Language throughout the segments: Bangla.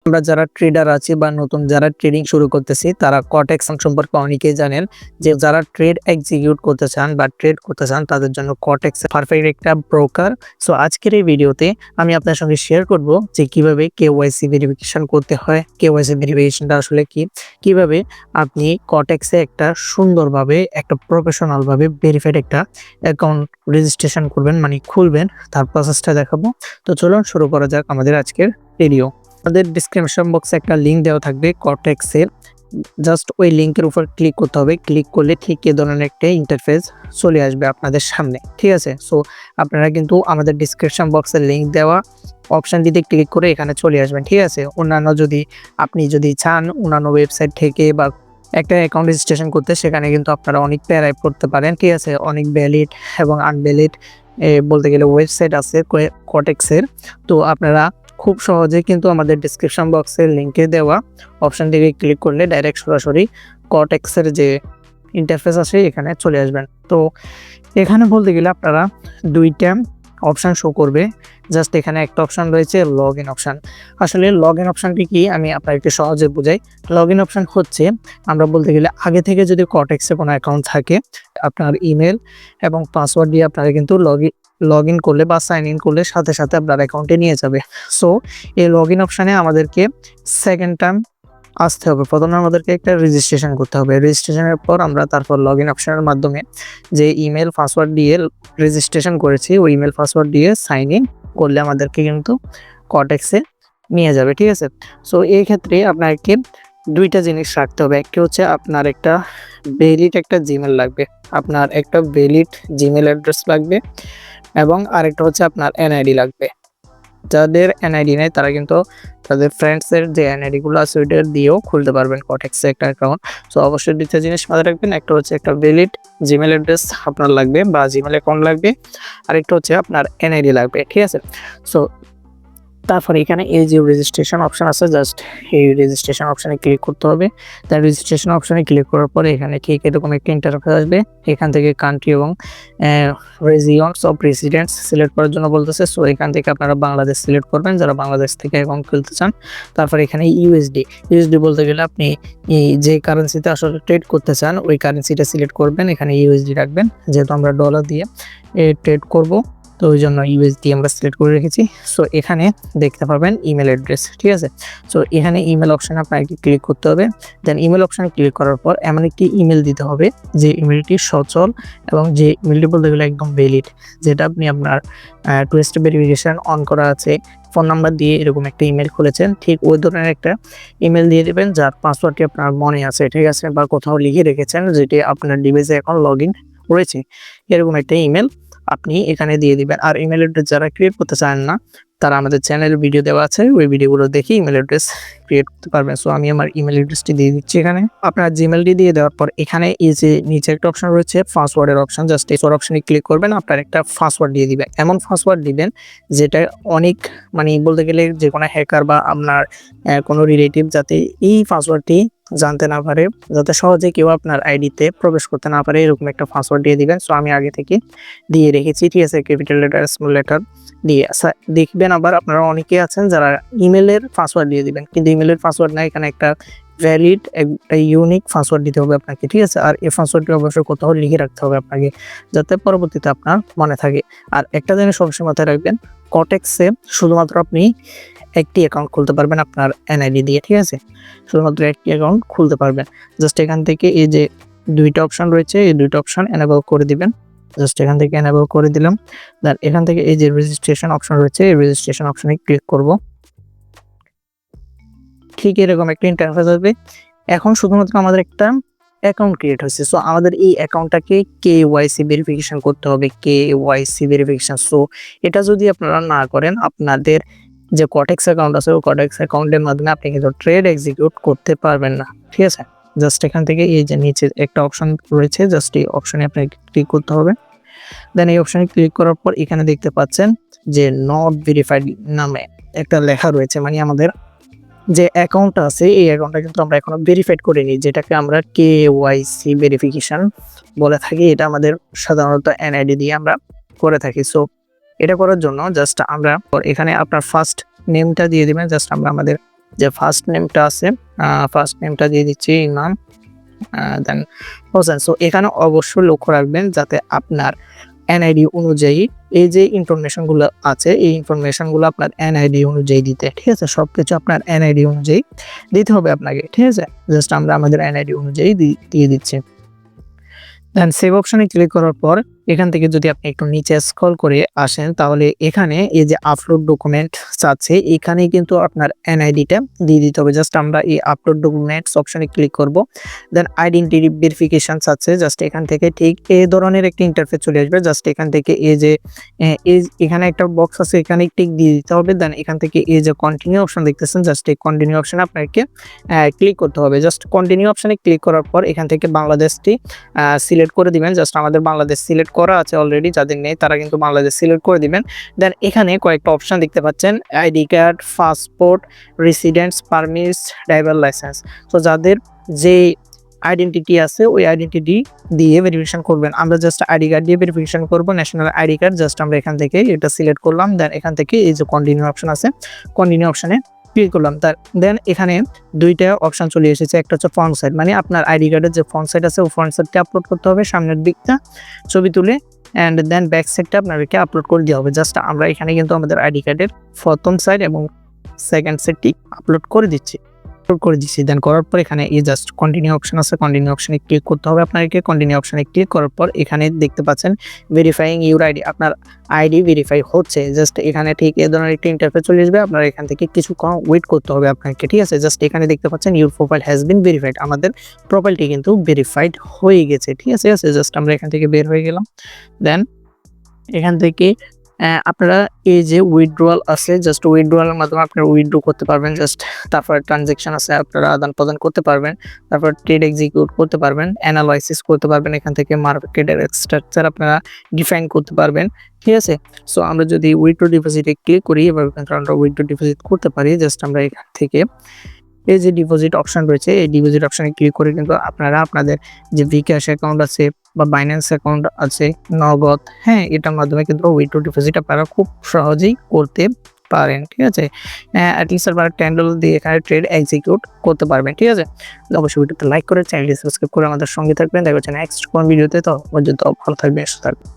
আমরা যারা ট্রেডার আছি বা নতুন যারা ট্রেডিং শুরু করতেছি তারা কটেক্স সম্পর্কে অনেকেই জানেন যে যারা ট্রেড এক্সিকিউট করতে চান বা ট্রেড করতে চান তাদের জন্য কটেক্স পারফেক্ট একটা ব্রোকার। সো আজকের এই ভিডিওতে আমি আপনার সঙ্গে শেয়ার করব যে কিভাবে কেওয়াইসি ভেরিফিকেশন করতে হয়, কেওয়াইসি ভেরিফিকেশনটা আসলে কি, কিভাবে আপনি কটেক্সে একটা সুন্দরভাবে একটা প্রফেশনাল ভাবে ভেরিফাইড একটা অ্যাকাউন্ট রেজিস্ট্রেশন করবেন, মানে খুলবেন, তার প্রসেসটা দেখাবো। তো চলুন শুরু করা যাক আমাদের আজকের ভিডিও। আমাদের ডিসক্রিপশন বক্সে একটা লিঙ্ক দেওয়া থাকবে কটেক্সের, জাস্ট ওই লিঙ্কের উপর ক্লিক করতে হবে। ক্লিক করলে ঠিক এ ধরনের একটা ইন্টারফেস চলে আসবে আপনাদের সামনে, ঠিক আছে। সো আপনারা কিন্তু আমাদের ডিসক্রিপশন বক্সের লিঙ্ক দেওয়া অপশানটিতে ক্লিক করে এখানে চলে আসবেন, ঠিক আছে। অন্যান্য আপনি যদি চান অন্যান্য ওয়েবসাইট থেকে বা একটা অ্যাকাউন্ট রেজিস্ট্রেশন করতে, সেখানে কিন্তু আপনারা অনেক প্যারায় পড়তে পারেন, ঠিক আছে। অনেক ভ্যালিড এবং আনভ্যালিড বলতে গেলে ওয়েবসাইট আছে কটেক্সের। তো আপনারা খুব সহজে কিন্তু আমাদের ডিসক্রিপশন বক্সের লিঙ্কে দেওয়া অপশান থেকে ক্লিক করলে ডাইরেক্ট সরাসরি কটেক্সের যে ইন্টারফেস আছে এখানে চলে আসবেন। তো এখানে বলতে গেলে আপনারা দুইটা অপশান শো করবে। জাস্ট এখানে একটা অপশান রয়েছে লগ ইন অপশান। আসলে লগ ইন অপশানটি কি আমি আপনাকে সহজে বুঝাই। লগ ইন অপশান হচ্ছে, আমরা বলতে গেলে আগে থেকে যদি কটেক্সে কোনো অ্যাকাউন্ট থাকে, আপনার ইমেল এবং পাসওয়ার্ড দিয়ে আপনারা কিন্তু লগ ইন করলে বা সাইন ইন করলে সাথে সাথে আপনার অ্যাকাউন্টে নিয়ে যাবে। সো এই লগ ইন অপশানে আমাদেরকে সেকেন্ড টাইম আসতে হবে। প্রথমে আমাদেরকে একটা রেজিস্ট্রেশন করতে হবে। রেজিস্ট্রেশনের পর আমরা তারপর লগ ইন অপশানের মাধ্যমে যে ইমেল পাসওয়ার্ড দিয়ে রেজিস্ট্রেশন করেছি ওই ইমেল পাসওয়ার্ড দিয়ে সাইন ইন করলে আমাদেরকে কিন্তু কটেক্সে নিয়ে যাবে, ঠিক আছে। সো এই ক্ষেত্রে আপনাকে দুইটা জিনিস রাখতে হবে। একটি হচ্ছে আপনার একটা ভ্যালিড একটা জিমেল লাগবে, আপনার একটা ভ্যালিড জিমেল অ্যাড্রেস লাগবে, এবং আরেকটা হচ্ছে আপনার এনআইডি লাগবে। যাদের এনআইডি নেই তারা কিন্তু তাদের ফ্রেন্ডসের যে এনআইডিগুলো আছে ওইটা দিয়েও খুলতে পারবেন কটেক্সে একটা অ্যাকাউন্ট। সো অবশ্যই দুইটা জিনিস মাথায় রাখবেন, একটা হচ্ছে একটা ভ্যালিড জিমেল অ্যাড্রেস আপনার লাগবে বা জিমেল অ্যাকাউন্ট লাগবে, আরেকটা হচ্ছে আপনার এনআইডি লাগবে, ঠিক আছে। সো তারপরে এখানে এই যে রেজিস্ট্রেশন অপশান আছে, জাস্ট এই রেজিস্ট্রেশন অপশানে ক্লিক করতে হবে। তার রেজিস্ট্রেশন অপশানে ক্লিক করার পরে এখানে ঠিক এরকম একটা ইন্টারফেস আসবে। এখান থেকে কান্ট্রি এবং রেজিয়নস অফ রেসিডেন্টস সিলেক্ট করার জন্য বলতেছে। সো এখান থেকে আপনারা বাংলাদেশ সিলেক্ট করবেন যারা বাংলাদেশ থেকে অ্যাকাউন্ট খুলতে চান। তারপর এখানে ইউএসডি বলতে গেলে আপনি যে কারেন্সিতে আসলে ট্রেড করতে চান ওই কারেন্সিটা সিলেক্ট করবেন। এখানে ইউএসডি রাখবেন, যেহেতু আমরা ডলার দিয়ে ট্রেড করব তো ওই জন্য ইউএসডি আমরা সিলেক্ট করে রেখেছি। সো এখানে দেখতে পাবেন ইমেল অ্যাড্রেস, ঠিক আছে। সো এখানে ইমেল অপশানে আপনাকে ক্লিক করতে হবে। দেন ইমেল অপশানে ক্লিক করার পর এমন একটি ইমেল দিতে হবে যে ইমেলটি সচল এবং যে ইমেলটি বলতে গেলে একদম ভ্যালিড, যেটা আপনি আপনার টু স্টেপ ভেরিফিকেশন অন করা আছে, ফোন নাম্বার দিয়ে এরকম একটা ইমেল খুলেছেন, ঠিক ওই ধরনের একটা ইমেল দিয়ে দেবেন যার পাসওয়ার্ডটি আপনার মনে আছে, ঠিক আছে, বা কোথাও লিখে রেখেছেন যেটি আপনার ডিভাইসে এখন লগ ইন রয়েছে। এরকম একটা ইমেল আপনি এখানে দিয়ে দিবেন। আর ইমেল অ্যাড্রেস যারা ক্রিয়েট করতে চান না তারা আমাদের চ্যানেলে ভিডিও দেওয়া আছে, ওই ভিডিওগুলো দেখে ইমেল অ্যাড্রেস ক্রিয়েট করতে পারবেন। সো আমি আমার ইমেল অ্যাড্রেসটি দিয়ে দিচ্ছি এখানে। আপনার জিমেলটি দিয়ে দেওয়ার পর এখানে এই যে নিচে একটা অপশন রয়েছে পাসওয়ার্ডের অপশন, জাস্ট এই অপশনে ক্লিক করবেন। আপনার একটা পাসওয়ার্ড দিয়ে দিবেন, এমন পাসওয়ার্ড দিবেন যেটা অনেক মানে বলতে গেলে যে কোনো হ্যাকার বা আপনার কোনো রিলেটিভ যাতে এই পাসওয়ার্ডটি জানতে না পারে, যাতে সহজে কেউ আপনার আইডিতে প্রবেশ করতে না পারে, এরকম একটা পাসওয়ার্ড দিয়ে দিবেন। সো আমি আগে থেকে দিয়ে রেখেছি, ঠিক আছে, ক্যাপিটাল লেটার স্মল লেটার দিয়ে। দেখবেন আবার আপনারা অনেকে আছেন যারা ইমেলের পাসওয়ার্ড দিয়ে দিবেন, কিন্তু ইমেলের পাসওয়ার্ড না, এখানে একটা ভ্যালিড একটা ইউনিক পাসওয়ার্ড দিতে হবে আপনাকে, ঠিক আছে। আর এই পাসওয়ার্ডটি অবশ্যই কোথাও লিখে রাখতে হবে আপনাকে, যাতে পরবর্তীতে আপনার মনে থাকে। আর একটা জিনিস সবসময় মাথায় রাখবেন, কটেক্সে শুধুমাত্র আপনি একটি অ্যাকাউন্ট খুলতে পারবেন আপনার এনআইডি দিয়ে, ঠিক আছে। শুধুমাত্র একটি অ্যাকাউন্ট খুলতে পারবেন। জাস্ট এখান থেকে এই যে দুইটা অপশন রয়েছে এই দুইটা অপশন এনেবল করে দিবেন। জাস্ট এখান থেকে এনেবল করে দিলাম। দেন এখান থেকে এই যে রেজিস্ট্রেশন অপশন রয়েছে এই রেজিস্ট্রেশন অপশনে ক্লিক করব। ঠিক এরকম একটা ইন্টারফেস আসবে। এখন শুধুমাত্র আমাদের একটা অ্যাকাউন্ট ক্রিয়েট হয়েছে। সো আমাদের এই অ্যাকাউন্টটাকে কেওয়াইসি ভেরিফিকেশন করতে হবে, কেওয়াইসি ভেরিফিকেশন। সো এটা যদি আপনারা না করেন, আপনাদের যে কটেক্স অ্যাকাউন্ট আছে ওই কটেক্স অ্যাকাউন্টের মাধ্যমে আপনি কিন্তু ট্রেড এক্সিকিউট করতে পারবেন না, ঠিক আছে। জাস্ট এখান থেকে এই যে নিচে একটা অপশন রয়েছে, জাস্ট এই অপশনে আপনাকে ক্লিক করতে হবে। দেন এই অপশনে ক্লিক করার পর এখানে দেখতে পাচ্ছেন যে নট ভেরিফাইড নামে একটা লেখা রয়েছে, মানে আমাদের যে অ্যাকাউন্টটা আছে এই অ্যাকাউন্টটা কিন্তু আমরা এখনো ভেরিফাইড করিনি, যেটাকে আমরা কেওয়াইসি ভেরিফিকেশন বলে থাকি। এটা আমাদের সাধারণত এনআইডি দিয়ে আমরা করে থাকি। সো এটা করার জন্য জাস্ট আমরা এখানে আপনার ফার্স্ট নেমটা দিয়ে দিবেন, জাস্ট আমরা আমাদের যে ফার্স্ট নেমটা আছে, ফার্স্ট নেমটা দিয়ে দিচ্ছি ইমাম, দেন হোসেন। সো এখানে অবশ্যই লক্ষ্য রাখবেন যাতে আপনার এনআইডি অনুযায়ী এই যে ইনফরমেশনগুলো আছে, এই ইনফরমেশনগুলো আপনার এনআইডি অনুযায়ী দিতে, ঠিক আছে? সবকিছু আপনার এনআইডি অনুযায়ী দিতে হবে আপনাকে, ঠিক আছে? জাস্ট আমরা আমাদের এনআইডি অনুযায়ী দিয়ে দিচ্ছি। দেন সেভ অপশনে ক্লিক করার পর এখান থেকে যদি আপনি একটু নিচে স্ক্রল করে আসেন, তাহলে এখানে এই যে আপলোড ডকুমেন্ট চাচ্ছে, এখানে কিন্তু আপনার এনআইডিটা দিয়ে দিতে হবে। জাস্ট আমরা এই আপলোড ডকুমেন্টস অপশনে ক্লিক করব। দেন আইডেন্টিটি ভেরিফিকেশন চাচ্ছে, জাস্ট এখান থেকে ঠিক এই ধরনের একটা ইন্টারফেস চলে আসবে। জাস্ট এখান থেকে এই যে এখানে একটা বক্স আছে, এখানে টিক দিয়ে দিতে হবে। দেন এখান থেকে এই যে কন্টিনিউ অপশন দেখতেছেন, জাস্ট এই কন্টিনিউ অপশনে আপনাকে ক্লিক করতে হবে। জাস্ট কন্টিনিউ অপশনে ক্লিক করার পর এখান থেকে বাংলাদেশটি সিলেক্ট করে দিবেন। জাস্ট আমাদের বাংলাদেশ সিলেক্ট করা আছে অলরেডি, যাদের নেই তারা কিন্তু বাংলাদেশ সিলেক্ট করে দিবেন। দেন এখানে কয়েকটা অপশন দেখতে পাচ্ছেন, ID card, passport, residence permits, driver licence. তো যাদের যে আইডেন্টিটি আছে ওই আইডেন্টিটি দিয়ে ভেরিফিকেশন করবেন। আমরা জাস্ট আইডি কার্ড দিয়ে ভেরিফিকেশন করব, ন্যাশনাল আইডি কার্ড। জাস্ট আমরা এখান থেকে এটা সিলেক্ট করলাম। দেন এখান থেকে এই যে কন্টিনিউ অপশন আছে, কন্টিনিউ অপশনে ক্লিক করলাম। দেন এখানে দুইটা অপশন চলে এসেছে, একটা হচ্ছে ফ্রন্ট সাইড, মানে আপনার আইডি কার্ডের যে ফ্রন্ট সাইড আছে ওই ফ্রন্ট সাইডটা আপলোড করতে হবে, সামনের দিকটা ছবি তুলে, অ্যান্ড দেন ব্যাক সাইডটা আপনাদেরকে আপলোড করে দেওয়া হবে। জাস্ট আমরা এখানে কিন্তু আমাদের আইডি কার্ডের প্রথম সাইড এবং সেকেন্ড সাইডটি আপলোড করে দিচ্ছি। দেন করার পর এখানে এই জাস্ট কন্টিনিউ অপশন আছে, কন্টিনিউ অপশনে ক্লিক করতে হবে আপনাদেরকে। কন্টিনিউ অপশনে ক্লিক করার পর এখানে দেখতে পাচ্ছেন ভেরিফাইং ইউর আইডি, আপনার আইডি ভেরিফাই হচ্ছে। জাস্ট এখানে ঠিক এই ধরনের একটা ইন্টারফেস চলে আসবে, আপনার এখান থেকে কিছুক্ষণ ওয়েট করতে হবে আপনাকে, ঠিক আছে? জাস্ট এখানে দেখতে পাচ্ছেন your profile has been verified, আমাদের প্রোফাইলটি কিন্তু ভেরিফাইড হয়ে গেছে, ঠিক আছে? জাস্ট আমরা এখান থেকে বের হয়ে গেলাম। দেন এখান থেকে আপনারা এই যে উইথড্রয়াল আছে, জাস্ট উইথড্রয়ালের মাধ্যমে আপনারা উইথড্র করতে পারবেন। জাস্ট তারপরে ট্রানজ্যাকশন আছে, আপনারা আদান প্রদান করতে পারবেন। তারপর ট্রেড এক্সিকিউট করতে পারবেন, অ্যানালাইসিস করতে পারবেন। এখান থেকে মার্কেটের স্ট্রাকচার আপনারা ডিফাইন করতে পারবেন, ঠিক আছে? সো আমরা যদি উইথড্র ডিপোজিটে ক্লিক করি, এভাবে কিন্তু আমরা উইথড্র ডিপোজিট করতে পারি। জাস্ট আমরা এখান থেকে এই যে ডিপোজিট অপশন রয়েছে, এই ডিপোজিট অপশনে ক্লিক করে কিন্তু আপনারা আপনাদের যে বিকাশ অ্যাকাউন্ট আছে বা বাইন্যান্স অ্যাকাউন্ট আছে, নগদ, হ্যাঁ, এটার মাধ্যমে কিন্তু উইথড্র ডিপোজিট আপনারা খুব সহজেই করতে পারেন, ঠিক আছে? অ্যাটলিস্ট আপনারা $10 দিয়ে এখানে ট্রেড এক্সিকিউট করতে পারবেন, ঠিক আছে? অবশ্যই ভিডিওতে লাইক করে চ্যানেলটি সাবস্ক্রাইব করে আমাদের সঙ্গে থাকবেন। দেখা হচ্ছে নেক্সট কোন ভিডিওতে। তো পর্যন্ত ভালো থাকবেন, সুস্থ থাকবেন।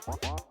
What?